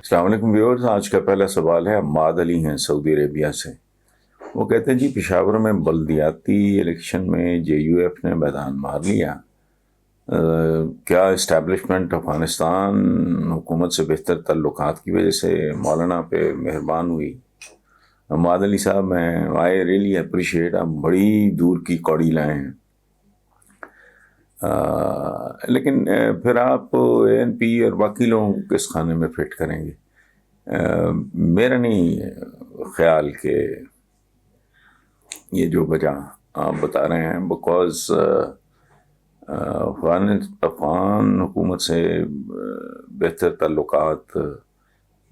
السلام علیکم ویورز، آج کا پہلا سوال ہے عماد علی ہیں سعودی عربیہ سے۔ وہ کہتے ہیں جی پشاور میں بلدیاتی الیکشن میں جے یو ایف نے میدان مار لیا، کیا اسٹیبلشمنٹ افغانستان حکومت سے بہتر تعلقات کی وجہ سے مولانا پہ مہربان ہوئی؟ عماد علی صاحب، میں آئی ریئلی اپریشیٹ، آپ بڑی دور کی کوڑی لائے ہیں، لیکن پھر آپ اے این پی اور باقی لوگوں کو کس خانے میں فٹ کریں گے؟ میرا نہیں خیال کہ یہ جو وجہ آپ بتا رہے ہیں، بیکاز افغان حکومت سے بہتر تعلقات،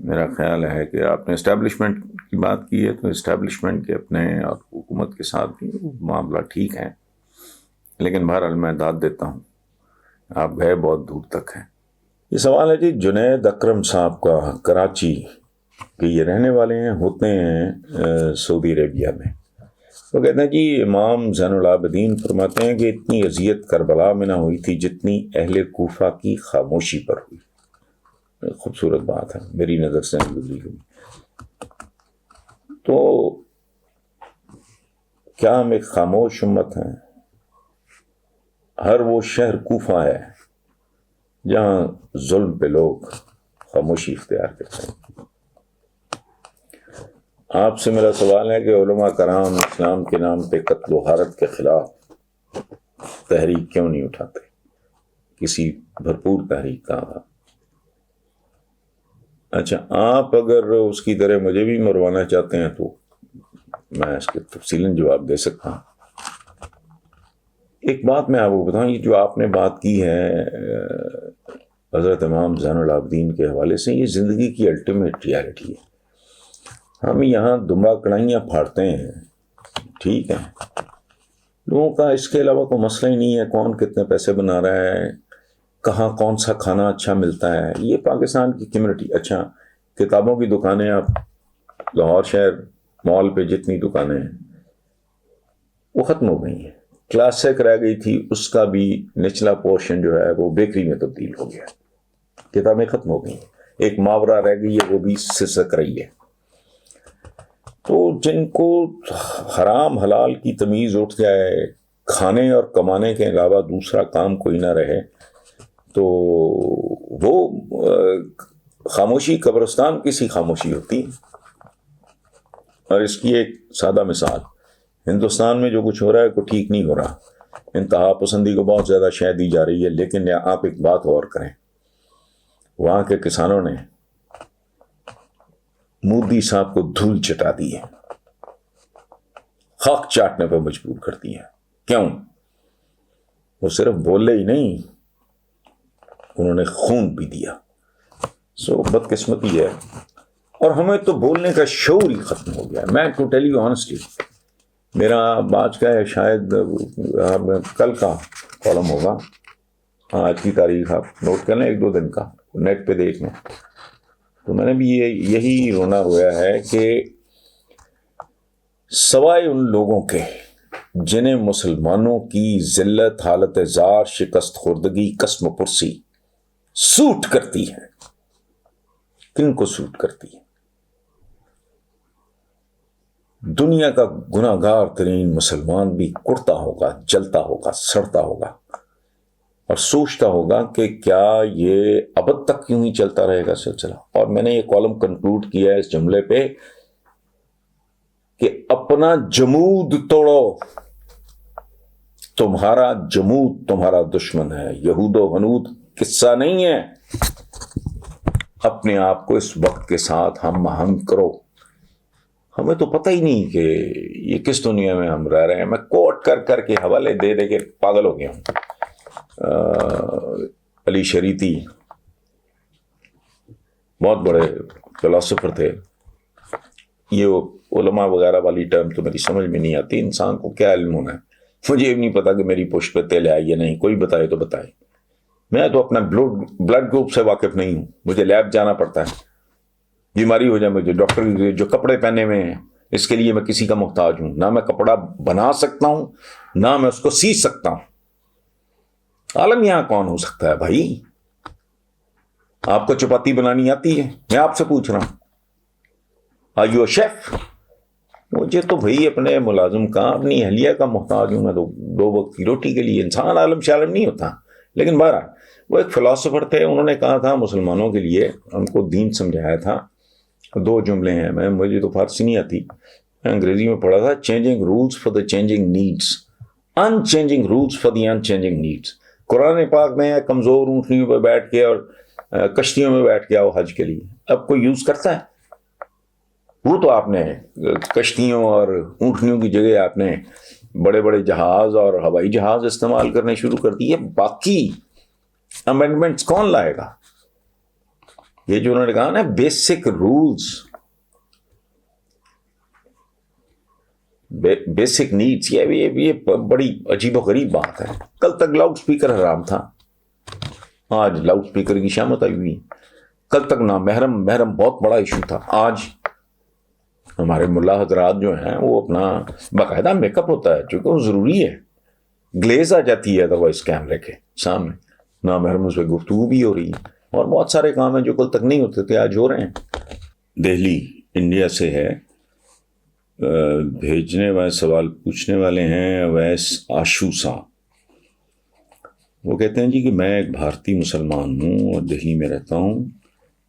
میرا خیال ہے کہ آپ نے اسٹیبلشمنٹ کی بات کی ہے تو اسٹیبلشمنٹ کے اپنے اور حکومت کے ساتھ بھی معاملہ ٹھیک ہے، لیکن بہرحال میں داد دیتا ہوں، آپ گئے بہت دور تک ہیں۔ یہ سوال ہے جی جنید اکرم صاحب کا، کراچی کہ یہ رہنے والے ہیں، ہوتے ہیں سعودی عربیہ میں۔ وہ کہتے ہیں جی امام زین العابدین فرماتے ہیں کہ اتنی اذیت کربلا میں نہ ہوئی تھی جتنی اہل کوفہ کی خاموشی پر ہوئی۔ خوبصورت بات ہے، میری نظر سے گزری ہوئی۔ تو کیا ہم ایک خاموش امت ہیں؟ ہر وہ شہر کوفہ ہے جہاں ظلم پہ لوگ خاموشی اختیار کرتے ہیں۔ آپ سے میرا سوال ہے کہ علماء کرام اسلام کے نام پہ قتل و غارت کے خلاف تحریک کیوں نہیں اٹھاتے؟ کسی بھرپور تحریک کا تھا۔ اچھا، آپ اگر اس کی طرح مجھے بھی مروانا چاہتے ہیں تو میں اس کے تفصیلاً جواب دے سکتا ہوں۔ ایک بات میں آپ کو بتاؤں، یہ جو آپ نے بات کی ہے حضرت امام زین العابدین کے حوالے سے، یہ زندگی کی الٹیمیٹ ریالٹی ہے۔ ہم یہاں دمبا کڑھائیاں پھاڑتے ہیں، ٹھیک ہے، لوگوں کا اس کے علاوہ کوئی مسئلہ ہی نہیں ہے، کون کتنے پیسے بنا رہا ہے، کہاں کون سا کھانا اچھا ملتا ہے۔ یہ پاکستان کی کمیونٹی۔ اچھا، کتابوں کی دکانیں، آپ لاہور شہر مال پہ جتنی دکانیں ہیں وہ ختم ہو گئی ہیں۔ کلاسک رہ گئی تھی، اس کا بھی نچلا پورشن جو ہے وہ بیکری میں تبدیل ہو گیا، کتابیں ختم ہو گئی ہیں۔ ایک محاورہ رہ گئی ہے، وہ بھی سسک رہی ہے۔ تو جن کو حرام حلال کی تمیز اٹھ جائے، کھانے اور کمانے کے علاوہ دوسرا کام کوئی نہ رہے، تو وہ خاموشی قبرستان کسی خاموشی ہوتی ہے۔ اور اس کی ایک سادہ مثال، ہندوستان میں جو کچھ ہو رہا ہے کوئی ٹھیک نہیں ہو رہا، انتہا پسندی کو بہت زیادہ شے دی جا رہی ہے، لیکن آپ ایک بات غور کریں، وہاں کے کسانوں نے مودی صاحب کو دھول چٹا دی ہے، خاک چاٹنے پہ مجبور کر دی ہے۔ کیوں؟ وہ صرف بولے ہی نہیں، انہوں نے خون بھی دیا۔ بدقسمتی ہے، اور ہمیں تو بولنے کا شعور ہی ختم ہو گیا۔ میں ٹو ٹیل یو آنیسٹلی، میرا آج کا ہے، شاید کل کا کالم ہوگا، آج کی تاریخ آپ نوٹ کر لیں، 1-2 دن کا، نیٹ پہ دیکھ لیں، تو میں نے بھی یہی رونا رویا ہے کہ سوائے ان لوگوں کے جنہیں مسلمانوں کی ذلت، حالت زار، شکست خوردگی، قسم پرسی سوٹ کرتی ہے، کن کو سوٹ کرتی ہے؟ دنیا کا گناہ گار ترین مسلمان بھی کڑتا ہوگا، جلتا ہوگا، سڑتا ہوگا، اور سوچتا ہوگا کہ کیا یہ ابد تک کیوں ہی چلتا رہے گا سلسلہ۔ اور میں نے یہ کالم کنکلوڈ کیا ہے اس جملے پہ کہ اپنا جمود توڑو، تمہارا جمود تمہارا دشمن ہے، یہود و ہنود قصہ نہیں ہے۔ اپنے آپ کو اس وقت کے ساتھ ہم آہنگ کرو۔ ہمیں تو پتہ ہی نہیں کہ یہ کس دنیا میں ہم رہ رہے ہیں۔ میں کوٹ کر کے حوالے دے کے پاگل ہو گیا ہوں۔ علی شریعتی بہت بڑے فلاسفر تھے، یہ علماء وغیرہ والی ٹرم تو میری سمجھ میں نہیں آتی، انسان کو کیا علم ہونا ہے؟ مجھے بھی نہیں پتا کہ میری پشت پہ تیل ہے یا نہیں، کوئی بتائے تو بتائے۔ میں تو اپنا بلڈ گروپ سے واقف نہیں ہوں، مجھے لیب جانا پڑتا ہے، بیماری ہو جائے مجھے ڈاکٹر جو کپڑے پہنے ہوئے ہیں اس کے لیے میں کسی کا محتاج ہوں، نہ میں کپڑا بنا سکتا ہوں نہ میں اس کو سی سکتا ہوں۔ عالم یہاں کون ہو سکتا ہے بھائی؟ آپ کو چپاتی بنانی آتی ہے؟ میں آپ سے پوچھ رہا ہوں، آر یو اے شیف؟ مجھے تو بھائی اپنے ملازم کا، اپنی اہلیہ کا محتاج ہوں، میں تو 2 وقت کی روٹی کے لیے، انسان عالم شالم نہیں ہوتا۔ لیکن بہرحال وہ ایک فلاسفر تھے، انہوں نے کہا تھا مسلمانوں کے لیے، ان کو دین سمجھایا تھا، 2 جملے ہیں، مجھے تو فارسی نہیں آتی، میں انگریزی میں پڑھا تھا، changing rules for the changing needs, unchanging rules for the unchanging needs. Quran پاک میں کمزور اونٹنیوں پہ بیٹھ کے اور کشتیوں میں بیٹھ کے آؤ حج کے لیے، اب کوئی یوز کرتا ہے؟ وہ تو آپ نے کشتیوں اور اونٹنیوں کی جگہ آپ نے بڑے بڑے جہاز اور ہوائی جہاز استعمال کرنے شروع کر دیے۔ باقی امینڈمنٹس کون لائے گا؟ یہ جو انہوں نے کہا نا بیسک رولز، بیسک نیڈس، یہ بڑی عجیب و غریب بات ہے۔ کل تک لاؤڈ سپیکر حرام تھا، آج لاؤڈ سپیکر کی شامت آئی ہوئی۔ کل تک محرم بہت بڑا ایشو تھا، آج ہمارے ملا حضرات جو ہیں وہ اپنا باقاعدہ میک اپ ہوتا ہے، چونکہ وہ ضروری ہے، گلیز آ جاتی ہے ادروائز کیمرے کے سامنے، نامحرم اس پہ گفتگو بھی ہو رہی ہے، اور بہت سارے کام ہیں جو کل تک نہیں ہوتے تھے آج ہو رہے ہیں۔ دہلی انڈیا سے ہے، بھیجنے والے سوال پوچھنے والے ہیں اویس آشو صاحب۔ وہ کہتے ہیں جی کہ میں ایک بھارتی مسلمان ہوں اور دہلی میں رہتا ہوں۔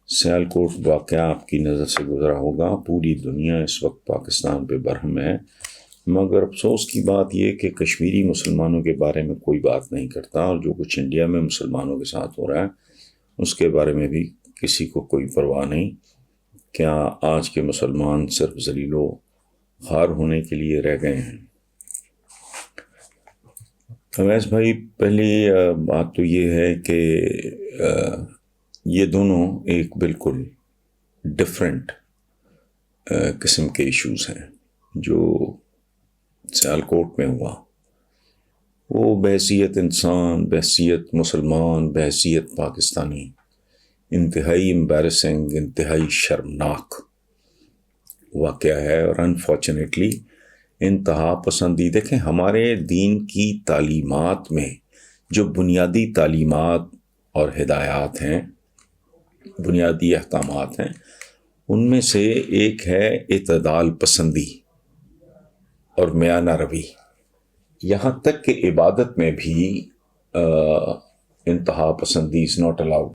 سیالکوٹ واقعہ آپ کی نظر سے گزرا ہوگا، پوری دنیا اس وقت پاکستان پہ برہم ہے، مگر افسوس کی بات یہ کہ کشمیری مسلمانوں کے بارے میں کوئی بات نہیں کرتا، اور جو کچھ انڈیا میں مسلمانوں کے ساتھ ہو رہا ہے اس کے بارے میں بھی کسی کو کوئی پرواہ نہیں۔ کیا آج کے مسلمان صرف ذلیل و خوار ہونے کے لیے رہ گئے ہیں؟ اویس بھائی، پہلی بات تو یہ ہے کہ یہ دونوں ایک بالکل ڈفرینٹ قسم کے ایشوز ہیں۔ جو سیالکوٹ میں ہوا وہ بحیثیت انسان، بحیثیت مسلمان، بحیثیت پاکستانی انتہائی امبیرسنگ، انتہائی شرمناک واقعہ ہے، اور انفارچونیٹلی انتہا پسندی۔ دیکھیں ہمارے دین کی تعلیمات میں جو بنیادی تعلیمات اور ہدایات ہیں، بنیادی احکامات ہیں، ان میں سے ایک ہے اعتدال پسندی اور میانہ روی، یہاں تک کہ عبادت میں بھی انتہا پسندی از ناٹ الاؤڈ۔